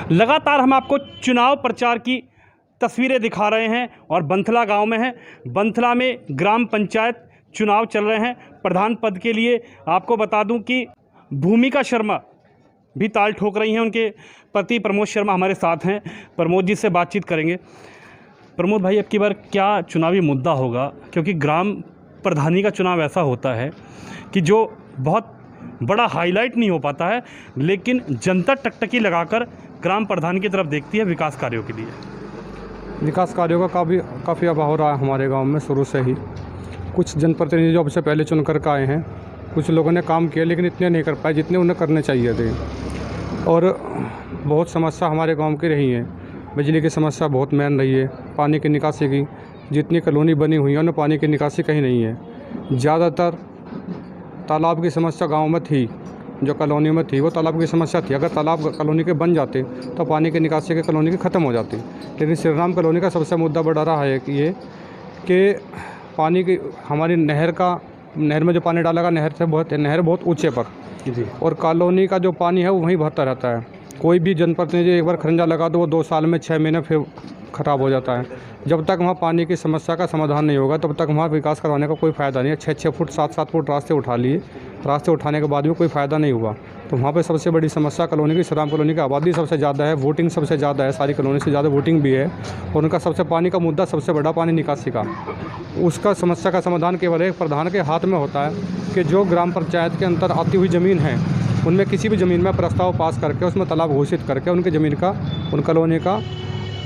लगातार हम आपको चुनाव प्रचार की तस्वीरें दिखा रहे हैं और बंथला गांव में हैं। बंथला में ग्राम पंचायत चुनाव चल रहे हैं प्रधान पद के लिए। आपको बता दूं कि भूमिका शर्मा भी ताल ठोक रही हैं, उनके पति प्रमोद शर्मा हमारे साथ हैं। प्रमोद जी से बातचीत करेंगे। प्रमोद भाई, अब की बार क्या चुनावी मुद्दा होगा? क्योंकि ग्राम प्रधानी का चुनाव ऐसा होता है कि जो बहुत बड़ा हाईलाइट नहीं हो पाता है, लेकिन जनता टकटकी लगाकर ग्राम प्रधान की तरफ देखती है विकास कार्यों के लिए। विकास कार्यों का काफ़ी अभाव हो रहा है हमारे गांव में शुरू से ही। कुछ जनप्रतिनिधि जो अब से पहले चुन कर आए हैं, कुछ लोगों ने काम किए लेकिन इतने नहीं कर पाए जितने उन्हें करने चाहिए थे। और बहुत समस्या हमारे गांव की रही है। बिजली की समस्या बहुत मेन रही है। पानी की निकासी की जितनी कॉलोनी बनी हुई है उनमें पानी की निकासी कहीं नहीं है। ज़्यादातर तालाब की समस्या गांव में थी, जो कॉलोनी में थी वो तालाब की समस्या थी। अगर तालाब कॉलोनी के बन जाते तो पानी की निकासी की कॉलोनी की ख़त्म हो जाती। लेकिन श्री राम कॉलोनी का सबसे मुद्दा बढ़ा रहा है कि ये कि पानी की हमारी नहर में जो पानी डाला गया नहर बहुत ऊँचे पर जी, और कॉलोनी का जो पानी है वो वहीं बहता रहता है। कोई भी जनप्रतिनिधि एक बार खरंजा लगा तो वो 2 साल में 6 महीने फिर ख़राब हो जाता है। जब तक वहाँ पानी की समस्या का समाधान नहीं होगा तब तक वहाँ विकास करवाने का कोई फ़ायदा नहीं है। 6-6 फुट 7-7 फुट रास्ते उठा लिए, रास्ते उठाने के बाद भी कोई फ़ायदा नहीं हुआ। तो वहाँ पे सबसे बड़ी समस्या कॉलोनी की श्री राम कॉलोनी की आबादी सबसे ज़्यादा है, वोटिंग सबसे ज़्यादा है, सारी कॉलोनी से ज़्यादा वोटिंग भी है। और उनका सबसे पानी का मुद्दा सबसे बड़ा पानी निकासी का, उसका समस्या का समाधान केवल एक प्रधान के हाथ में होता है कि जो ग्राम पंचायत के अंदर आती हुई ज़मीन है उनमें किसी भी ज़मीन में प्रस्ताव पास करके उसमें तालाब घोषित करके उनकी ज़मीन का, उन कॉलोनी का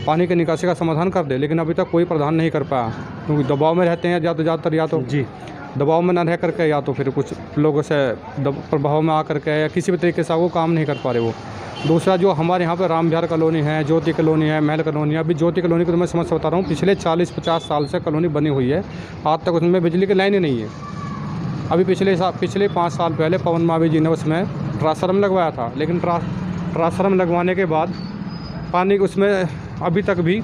पानी की निकासी का समाधान कर दे। लेकिन अभी तक कोई प्रधान नहीं कर पाया, क्योंकि दबाव में रहते हैं ज़्यादातर, या तो जी दबाव में ना रह करके, या तो फिर कुछ लोगों से प्रभाव में आ करके, या किसी भी तरीके से वो काम नहीं कर पा रहे वो। दूसरा जो हमारे यहाँ पर राम विहार कॉलोनी है, ज्योति कॉलोनी है, महल कॉलोनी है। अभी ज्योति कॉलोनी की तो मैं समस्या बता रहा हूँ, पिछले 40-50 साल से कॉलोनी बनी हुई है, आज तक उसमें बिजली की लाइन ही नहीं है। अभी पिछले 5 साल पहले पवन मावी जी ने उसमें ट्रांसफार्मर लगवाया था, लेकिन ट्रांसफार्मर लगवाने के बाद पानी उसमें अभी तक भी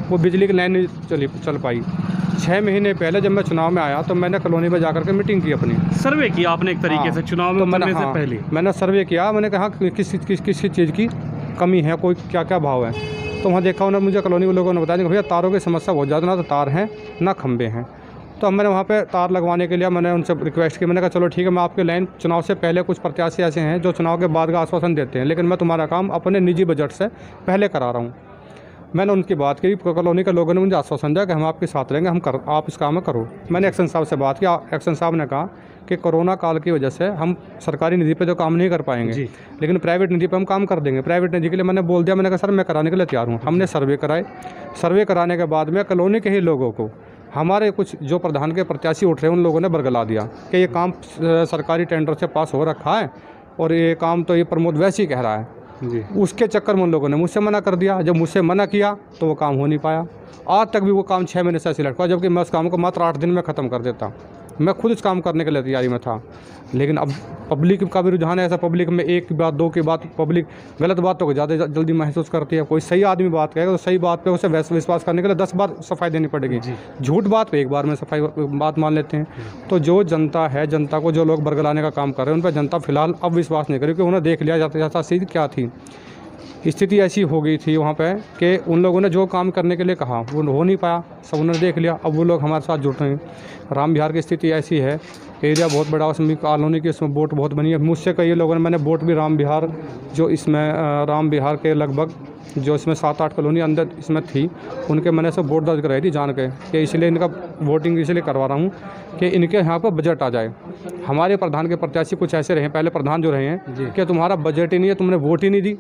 वो बिजली की लाइन नहीं चल पाई। 6 महीने पहले जब मैं चुनाव में आया तो मैंने कॉलोनी में जाकर के मीटिंग की, अपनी सर्वे किया आपने एक तरीके से चुनाव में उतरने से पहले। मैंने सर्वे किया, मैंने कहा किस चीज़ की कमी है, कोई क्या क्या भाव है। तो वहाँ देखा उन्होंने मुझे कॉलोनी के लोगों ने बताया कि भैया तारों की समस्या बहुत ज़्यादा, ना तो तार हैं ना खंबे हैं। तो मैंने वहाँ पे तार लगवाने के लिए मैंने उनसे रिक्वेस्ट की। मैंने कहा चलो ठीक है, मैं आपके लाइन चुनाव से पहले, कुछ प्रत्याशी ऐसे हैं जो चुनाव के बाद का आश्वासन देते हैं, लेकिन मैं तुम्हारा काम अपने निजी बजट से पहले करा रहा हूँ। मैंने उनकी बात की, कॉलोनी के लोगों ने मुझे आश्वासन दिया कि हम आपके साथ रहेंगे, आप इस काम में करो। मैंने एक्शन साहब से बात की। एक्शन साहब ने कहा कि कोरोना काल की वजह से हम सरकारी निधि पे तो काम नहीं कर पाएंगे, लेकिन प्राइवेट निधि पे हम काम कर देंगे। प्राइवेट निधि के लिए मैंने बोल दिया, मैंने कहा सर मैं कराने के लिए तैयार हूँ। हमने सर्वे कराए। सर्वे कराने के बाद में कॉलोनी के ही लोगों को, हमारे कुछ जो प्रधान के प्रत्याशी उठ रहे हैं उन लोगों ने बरगला दिया कि ये काम सरकारी टेंडर से पास हो रखा है और ये काम तो ये प्रमोद वैसे ही कह रहा है जी। उसके चक्कर में उन लोगों ने मुझसे मना कर दिया। जब मुझसे मना किया तो वो काम हो नहीं पाया। आज तक भी वो काम 6 महीने से ऐसे लटका, जबकि मैं उस काम को मात्र 8 दिन में ख़त्म कर देता। मैं खुद इस काम करने के लिए तैयारी में था। लेकिन अब पब्लिक का भी रुझान है ऐसा, पब्लिक में एक की बात 2 की बात, पब्लिक गलत बातों को ज़्यादा जल्दी महसूस करती है। कोई सही आदमी बात कहेगा तो सही बात पे उसे विश्वास करने के लिए 10 बार सफाई देनी पड़ेगी। झूठ बात पे 1 बार में सफाई बात मान लेते हैं। तो जो जनता है, जनता को जो लोग बरगलाने का काम कर रहे हैं उन पर जनता फिलहाल अब विश्वास नहीं करे, क्योंकि उन्हें देख लिया जाता स्थिति क्या थी। स्थिति ऐसी हो गई थी वहाँ पे कि उन लोगों ने जो काम करने के लिए कहा वो हो नहीं पाया, सब उन्होंने देख लिया। अब वो लोग हमारे साथ जुड़ रहे हैं। राम विहार की स्थिति ऐसी है, एरिया बहुत बड़ा, उसमें कॉलोनी की उसमें बोट बहुत बनी है। मुझसे कई लोगों ने, मैंने बोट भी राम विहार, जो इसमें राम विहार के लगभग जो इसमें 7-8 कॉलोनी अंदर इसमें थी, उनके मैंने सब वोट दर्ज कराई थी जान के कि इसलिए इनका वोटिंग इसलिए करवा रहा हूँ कि इनके यहाँ पर बजट आ जाए। हमारे प्रधान के प्रत्याशी कुछ ऐसे रहे, पहले प्रधान जो रहे हैं, कि तुम्हारा बजट ही नहीं है, तुमने वोट ही नहीं दी।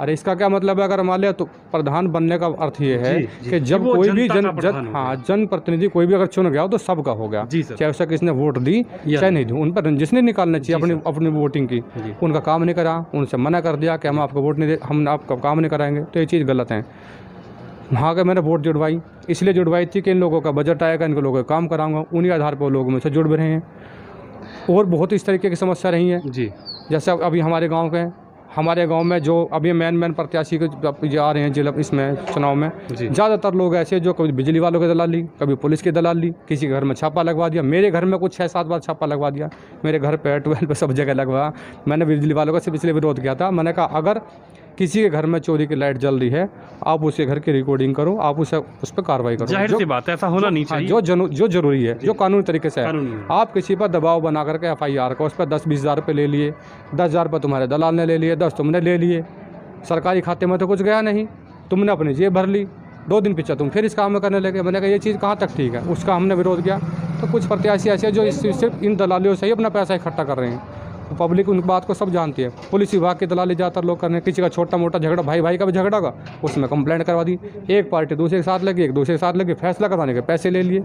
अरे इसका क्या मतलब है? अगर मान लिया तो प्रधान बनने का अर्थ ये है कि जब कोई भी जनप्रतिनिधि कोई भी अगर चुन गया हो तो सबका हो गया, चाहे उसे किसने वोट दी चाहे नहीं दी। उन पर रंजिश नहीं निकालना चाहिए अपनी वोटिंग की। उनका काम नहीं करा, उनसे मना कर दिया कि हम आपको वोट नहीं दे, हम आपका काम नहीं कराएंगे। तो ये चीज़ गलत है। वहाँ के मैंने वोट जुड़वाई, इसलिए जुड़वाई थी कि इन लोगों का बजट आएगा, इन लोगों का काम कराऊंगा। उन्हीं आधार पर लोग मुझसे जुड़ भी रहे हैं। और बहुत इस तरीके की समस्या रही है जी। जैसे अभी हमारे गांव में जो अभी मेन प्रत्याशी के आ रहे हैं जिला इसमें चुनाव में, ज़्यादातर लोग ऐसे जो कभी बिजली वालों की दलाल ली, कभी पुलिस की दलाल ली, किसी घर में छापा लगवा दिया। मेरे घर में कुछ 6-7 बार छापा लगवा दिया, मेरे घर पे, ट्वेल्व पे, सब जगह लगवा। मैंने बिजली वालों का सिर्फ इसलिए विरोध किया था, मैंने कहा अगर किसी के घर में चोरी की लाइट जल रही है, आप उसके घर की रिकॉर्डिंग करो, आप उस पर कार्रवाई करो। जाहिर सी बात है, ऐसा होना नहीं चाहिए। जो जरूरी है, जो कानूनी तरीके से है। कानूनी है। आप किसी पर दबाव बना करके FIR को, उस पर 10-20 हज़ार रुपये ले लिए, 10,000 रुपये तुम्हारे दलाल ने ले लिए, 10 तुमने ले लिए, सरकारी खाते में तो कुछ गया नहीं, तुमने अपनी जेब भर ली, 2 दिन पीछे तुम फिर इस काम में करने लगे। मैंने कहा ये चीज़ कहाँ तक ठीक है, उसका हमने विरोध किया। तो कुछ प्रत्याशी ऐसे जो सिर्फ इन दलालियों से ही अपना पैसा इकट्ठा कर रहे हैं। पब्लिक उन बात को सब जानती है। पुलिस विभाग की दलाली ज़्यादातर लोग करने, किसी का छोटा मोटा झगड़ा, भाई का भी झगड़ा होगा, उसमें कंप्लेंट करवा दी, एक पार्टी दूसरे के साथ लगी, एक दूसरे के साथ लगी, फैसला करवाने के पैसे ले लिए।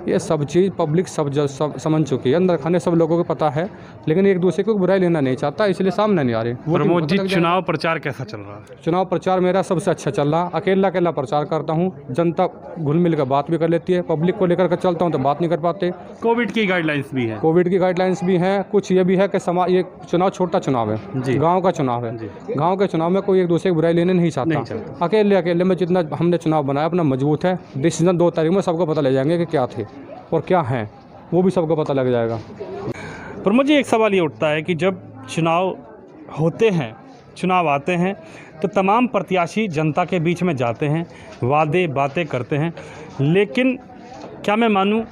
ये सब चीज़ पब्लिक सब समझ चुकी है, अंदर खाने सब लोगों को पता है, लेकिन एक दूसरे को बुराई लेना नहीं चाहता, इसलिए सामने नहीं आ रही। प्रमोद जी, चुनाव प्रचार कैसा चल रहा है? चुनाव प्रचार मेरा सबसे अच्छा चल रहा। अकेला प्रचार करता हूँ, जनता घुल मिल कर बात भी कर लेती है। पब्लिक को लेकर चलता हूँ तो बात नहीं कर पाते। कोविड की गाइडलाइंस भी है। कोविड की गाइडलाइंस भी हैं। कुछ ये भी है कि ये चुनाव छोटा चुनाव है, गांव का चुनाव है। गांव के चुनाव में कोई एक दूसरे की बुराई लेने नहीं चाहता। अकेले में जितना हमने चुनाव बनाया अपना मजबूत है। डिसीजन 2 तारीख में सबको पता लग जाएंगे कि क्या थे और क्या हैं, वो भी सबको पता लग जाएगा। प्रमोद जी, एक सवाल ये उठता है कि जब चुनाव होते हैं, चुनाव आते हैं, तो तमाम प्रत्याशी जनता के बीच में जाते हैं, वादे बातें करते हैं, लेकिन क्या मैं मानूं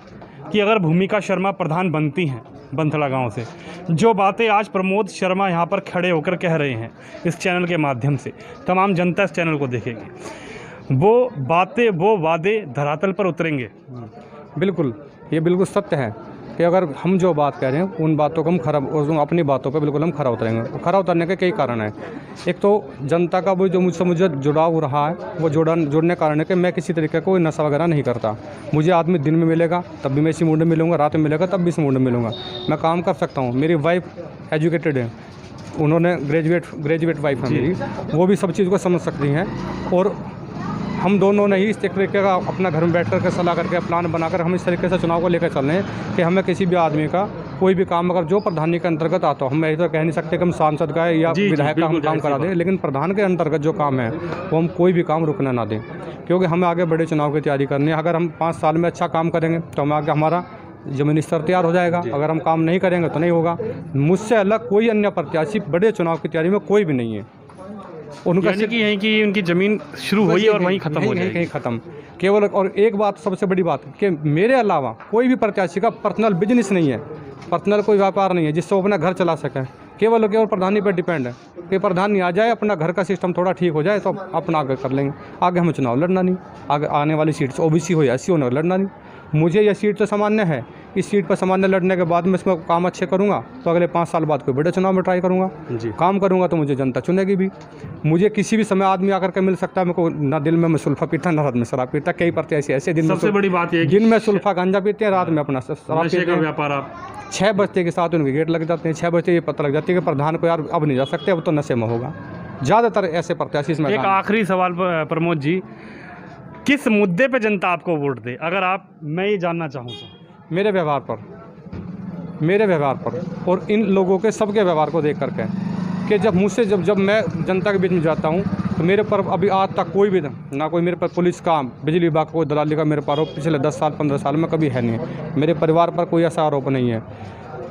कि अगर भूमिका शर्मा प्रधान बनती हैं बंथला गांव से, जो बातें आज प्रमोद शर्मा यहाँ पर खड़े होकर कह रहे हैं इस चैनल के माध्यम से, तमाम जनता इस चैनल को देखेगी, वो बातें, वो वादे धरातल पर उतरेंगे? बिल्कुल, ये बिल्कुल सत्य है कि अगर हम जो बात कह रहे हैं उन बातों को हम अपनी बातों पे बिल्कुल हम खरा उतरेंगे। खरा उतरने के कई कारण हैं। एक तो जनता का वो जो मुझे जुड़ाव हो रहा है, वो जुड़ने कारण है कि मैं किसी तरीके का कोई नशा वगैरह नहीं करता। मुझे आदमी दिन में मिलेगा तब भी मैं इसी मूड में मिलूँगा, रात में मिलेगा तब भी इस मूड में मिलूँगा। मैं काम कर सकता हूँ। मेरी वाइफ एजुकेटेड है, उन्होंने ग्रेजुएट वाइफ है मेरी, वो भी सब चीज़ को समझ सकती हैं। और हम दोनों ने ही इस तरीके का अपना घर में बैठ कर सलाह करके प्लान बनाकर हम इस तरीके से चुनाव को लेकर चल रहे हैं कि हमें किसी भी आदमी का कोई भी काम अगर जो प्रधानी के अंतर्गत आता हो, हम ऐसा कह नहीं सकते कि हम सांसद का या विधायक का हम काम करा दें, लेकिन प्रधान के अंतर्गत जो काम है वो हम कोई भी काम रुकने ना दें, क्योंकि हमें आगे बड़े चुनाव की तैयारी करनी है। अगर हम 5 साल में अच्छा काम करेंगे तो हम आगे हमारा जमीनी स्तर तैयार हो जाएगा। अगर हम काम नहीं करेंगे तो नहीं होगा। मुझसे अलग कोई अन्य प्रत्याशी बड़े चुनाव की तैयारी में कोई भी नहीं है। उनका यही कि उनकी ज़मीन शुरू हुई और वहीं ख़त्म हो जाएगी, कहीं ख़त्म केवल। और एक बात सबसे बड़ी बात कि मेरे अलावा कोई भी प्रत्याशी का पर्सनल बिजनेस नहीं है, पर्सनल कोई व्यापार नहीं है जिससे वो अपना घर चला सके। केवल प्रधानी पर डिपेंड है कि प्रधानी आ जाए, अपना घर का सिस्टम थोड़ा ठीक हो जाए तो अपना आगे कर लेंगे। आगे हमें चुनाव लड़ना नहीं, आगे आने वाली सीट OBC हो या SC हो लड़ना नहीं। मुझे यह सीट तो सामान्य है, इस सीट पर सामान्य लड़ने के बाद मैं इसमें काम अच्छे करूंगा तो अगले 5 साल बाद कोई बड़े चुनाव में ट्राई करूंगा। काम करूंगा तो मुझे जनता चुनेगी भी। मुझे किसी भी समय आदमी आकर के मिल सकता है। मेरे को ना दिल में मैं सुल्फा पीता, ना रात में शराब पीता। कई प्रत्याशी ऐसे दिन सबसे बड़ी बात है दिन में सुल्फा गांजा पीते हैं, रात में अपना शराब पीते हैं। व्यापार आप 6 बजते के साथ उनके गेट लग जाते हैं। 6 बजते ये पता लग जाती है कि प्रधान को यार अब नहीं जा सकते, अब तो नशे में होगा। ज़्यादातर ऐसे प्रत्याशी इसमें। एक आखिरी सवाल प्रमोद जी, किस मुद्दे पे जनता आपको वोट दे, अगर आप मैं ये जानना चाहूँ तो? मेरे व्यवहार पर और इन लोगों के सबके व्यवहार को देख करके कि जब मुझसे जब मैं जनता के बीच में जाता हूँ तो मेरे पर अभी आज तक कोई भी ना कोई मेरे पर पुलिस का, बिजली विभाग का कोई दलाली का मेरे पर आरोप पिछले 10 साल 15 साल में कभी है नहीं। मेरे परिवार पर कोई ऐसा आरोप नहीं है।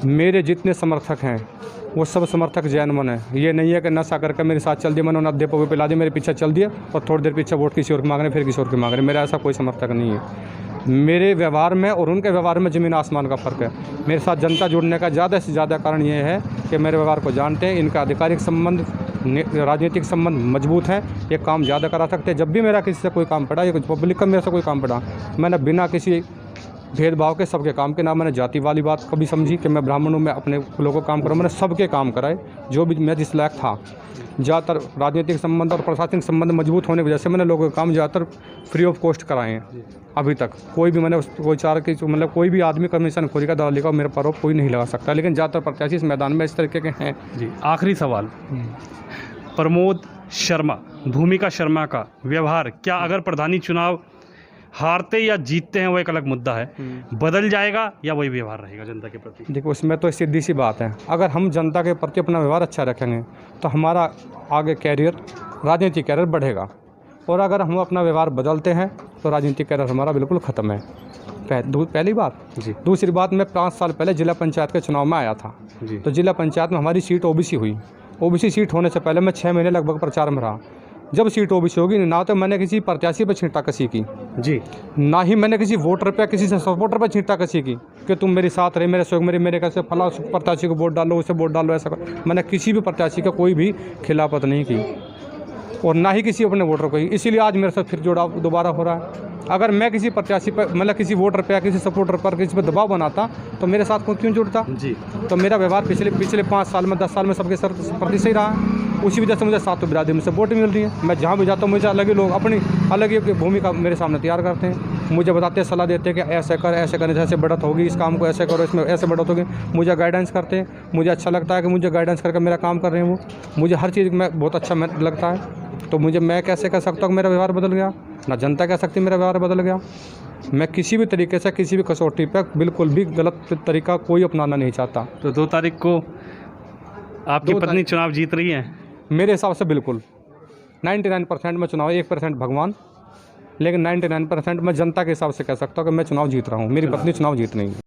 मेरे जितने समर्थक हैं वो सब समर्थक जैनमन है। ये नहीं है कि नशा करके मेरे साथ चल दिया, मैंने उन्हें अध्यप पिला दिया, मेरे पीछे चल दिया और थोड़ी देर पीछे वोट किसी और की मांग रहे, फिर किसी और की मांग रहे। मेरा ऐसा कोई समर्थक नहीं है। मेरे व्यवहार में और उनके व्यवहार में ज़मीन आसमान का फ़र्क है। मेरे साथ जनता जुड़ने का ज़्यादा से ज़्यादा कारण ये है कि मेरे व्यवहार को जानते हैं, इनका आधिकारिक संबंध, राजनीतिक संबंध मजबूत है, ये काम ज़्यादा करा सकते हैं। जब भी मेरा किसी से कोई काम पड़ा या कुछ पब्लिक का मेरे से कोई काम पड़ा, मैंने बिना किसी भेदभाव के सबके काम के, ना मैंने जाति वाली बात कभी समझी कि मैं ब्राह्मण हूँ मैं अपने लोगों को काम करूँ। मैंने सबके काम कराए जो भी मैं जिस लायक था। ज़्यादातर राजनीतिक संबंध और प्रशासनिक संबंध मजबूत होने की वजह से मैंने लोगों के काम ज़्यादातर फ्री ऑफ कॉस्ट कराए हैं। अभी तक कोई भी मैंने कोई चार की मतलब कोई भी आदमी कमीशन खोरी का दलाली का मेरे पर कोई नहीं लगा सकता, लेकिन ज़्यादातर प्रत्याशी इस मैदान में इस तरीके के हैं। जी, आखिरी सवाल, प्रमोद शर्मा, भूमिका शर्मा का व्यवहार क्या अगर प्रधानी चुनाव हारते या जीतते हैं वो एक अलग मुद्दा है, बदल जाएगा या वही व्यवहार रहेगा जनता के प्रति? देखो, उसमें तो सीधी सी बात है, अगर हम जनता के प्रति अपना व्यवहार अच्छा रखेंगे तो हमारा आगे कैरियर, राजनीतिक कैरियर बढ़ेगा। और अगर हम अपना व्यवहार बदलते हैं तो राजनीतिक कैरियर हमारा बिल्कुल ख़त्म है। पहली बात जी। दूसरी बात, मैं 5 साल पहले जिला पंचायत के चुनाव में आया था जी। तो जिला पंचायत में हमारी सीट OBC हुई। ओबीसी सीट होने से पहले मैं 6 महीने लगभग प्रचार में रहा। जब सीट ओबीसी होगी ना तो मैंने किसी प्रत्याशी पर छींटाकशी की, जी, ना ही मैंने किसी वोटर पे किसी से सपोर्टर पर छींटाकशी की कि तुम मेरे साथ रहे, मेरे सहयोग मेरे कैसे फला प्रत्याशी को वोट डालो, उसे वोट डालो, ऐसा मैंने किसी भी प्रत्याशी का कोई भी खिलाफत नहीं की और ना ही किसी अपने वोटर को ही। इसीलिए आज मेरे साथ फिर जुड़ाव दोबारा हो रहा है। अगर मैं किसी प्रत्याशी पर मतलब किसी वोटर पर या किसी सपोर्टर पर किसी पर दबाव बनाता तो मेरे साथ को क्यों जुड़ता। जी, तो मेरा व्यवहार पिछले 5 साल में 10 साल में सबके प्रति सही रहा है। उसी वजह से मुझे सात बिरादरी में से वोट मिल रही है। मैं जहाँ भी जाता हूँ मुझे अलग ही लोग अपनी अलग ही भूमिका मेरे सामने तैयार करते हैं, मुझे बताते हैं, सलाह देते हैं कि ऐसे कर, ऐसे करने से ऐसे बढ़त होगी, इस काम को ऐसे करो, इसमें ऐसे बढ़त होगी। मुझे गाइडेंस करते हैं, मुझे अच्छा लगता है कि मुझे गाइडेंस करके मेरा काम कर रहे हैं वो, मुझे हर चीज़ में बहुत अच्छा लगता है। तो मैं कैसे कह सकता हूँ मेरा व्यवहार बदल गया, ना जनता कह सकती मेरा व्यवहार बदल गया। मैं किसी भी तरीके से किसी भी कसौटी पर बिल्कुल भी गलत तरीका कोई अपनाना नहीं चाहता। तो 2 तारीख को आपकी पत्नी चुनाव जीत रही है? मेरे हिसाब से बिल्कुल 99% में चुनाव, 1% भगवान, लेकिन 99% मैं जनता के हिसाब से कह सकता हूँ कि मैं चुनाव जीत रहा हूँ, मेरी पत्नी चुनाव जीत रही है।